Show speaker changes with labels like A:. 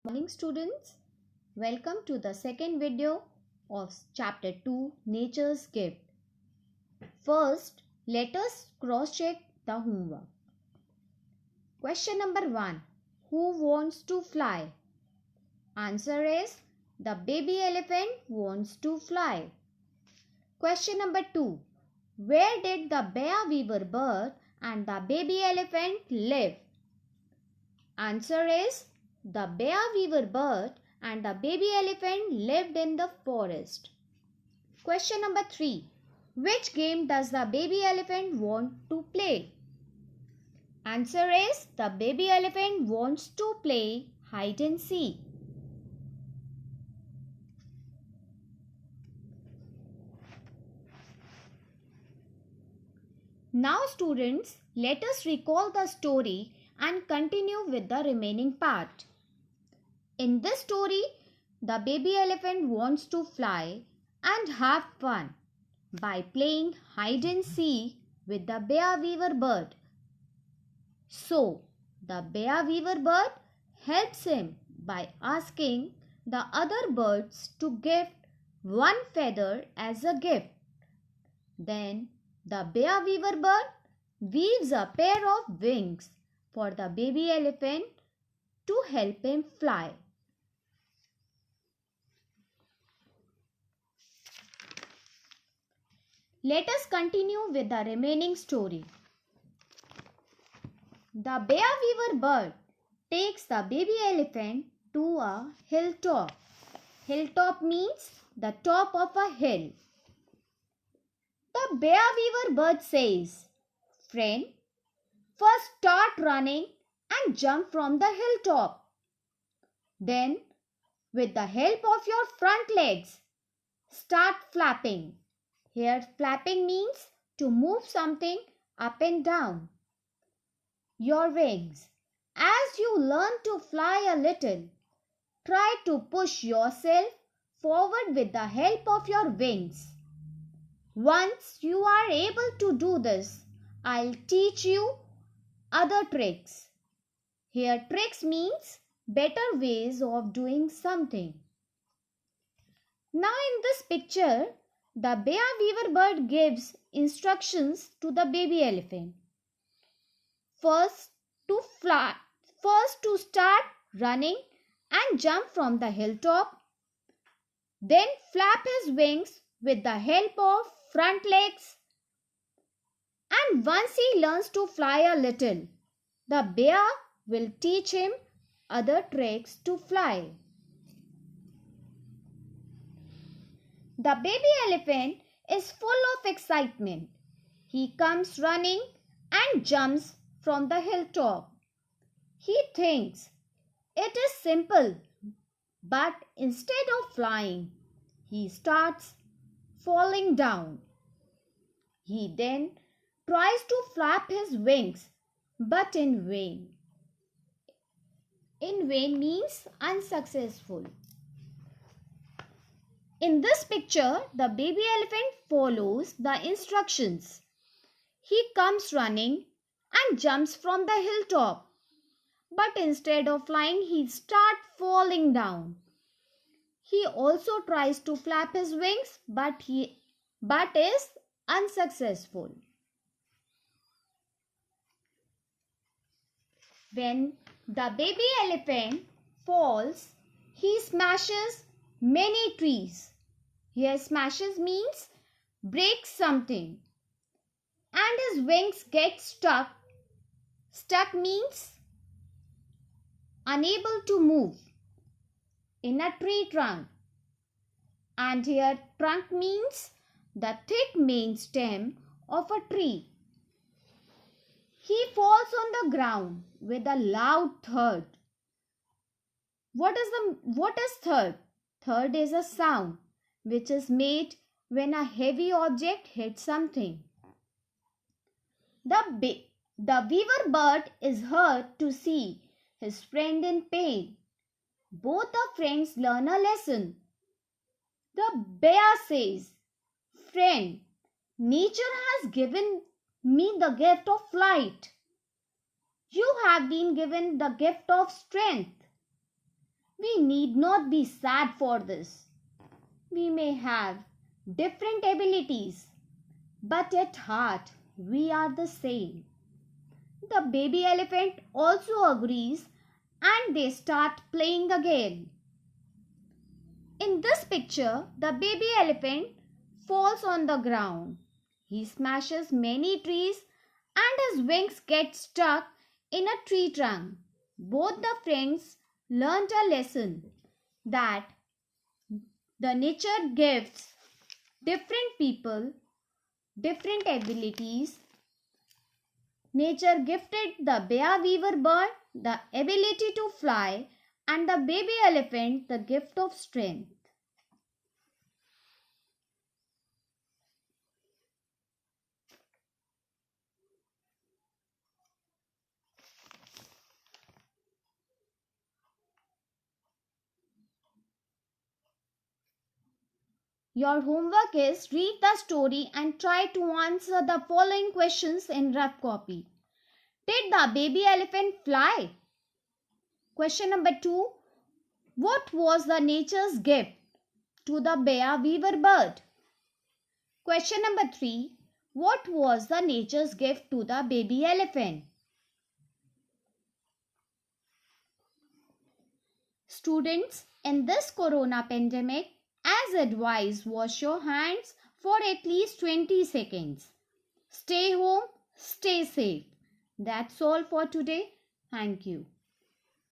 A: Morning students, welcome to the second video of chapter 2 Nature's Gift. First, let us cross check the homework. Question number 1. Who wants to fly? Answer is the baby elephant wants to fly. Question number 2. Where did the bear weaver bird and the baby elephant live? Answer is the bear weaver bird and the baby elephant lived in the forest. Question number 3. Which game does the baby elephant want to play? Answer is the baby elephant wants to play hide and seek. Now students, let us recall the story and continue with the remaining part. In this story, the baby elephant wants to fly and have fun by playing hide and seek with the bear weaver bird. So, the bear weaver bird helps him by asking the other birds to gift one feather as a gift. Then, the bear weaver bird weaves a pair of wings for the baby elephant to help him fly. Let us continue with the remaining story. The bear weaver bird takes the baby elephant to a hilltop. Hilltop means the top of a hill. The bear weaver bird says, "Friend, first start running and jump from the hilltop. Then, with the help of your front legs, start flapping." Here, flapping means to move something up and down. Your wings. As you learn to fly a little, try to push yourself forward with the help of your wings. Once you are able to do this, I'll teach you other tricks. Here, tricks means better ways of doing something. Now in this picture, the bear weaver bird gives instructions to the baby elephant. First to start running and jump from the hilltop. Then flap his wings with the help of front legs. And once he learns to fly a little, the bear will teach him other tricks to fly. The baby elephant is full of excitement. He comes running and jumps from the hilltop. He thinks it is simple, but instead of flying, he starts falling down. He then tries to flap his wings, but in vain. In vain means unsuccessful. In this picture, the baby elephant follows the instructions. He comes running and jumps from the hilltop. But instead of flying, he starts falling down. He also tries to flap his wings, but is unsuccessful. When the baby elephant falls, he smashes many trees. Here smashes means breaks something. And his wings get stuck. Stuck means unable to move in a tree trunk. And here trunk means the thick main stem of a tree. He falls on the ground with a loud thud. What is thud? Thud is a sound which is made when a heavy object hits something. The weaver bird is hurt to see his friend in pain. Both the friends learn a lesson. The bear says, "Friend, nature has given me the gift of flight. You have been given the gift of strength. We We need not be sad for this. We may have different abilities, but at heart we are the same. The baby elephant also agrees and they start playing again. In this picture, the baby elephant falls on the ground. He smashes many trees and his wings get stuck in a tree trunk. Both the friends learnt a lesson that the nature gives different people different abilities. Nature gifted the bear weaver bird the ability to fly and the baby elephant the gift of strength. Your homework is read the story and try to answer the following questions in rough copy. Did the baby elephant fly? Question number 2. What was the nature's gift to the bear weaver bird? Question number 3. What was the nature's gift to the baby elephant? Students, in this corona pandemic, as advised, wash your hands for at least 20 seconds. Stay home, stay safe. That's all for today. Thank you.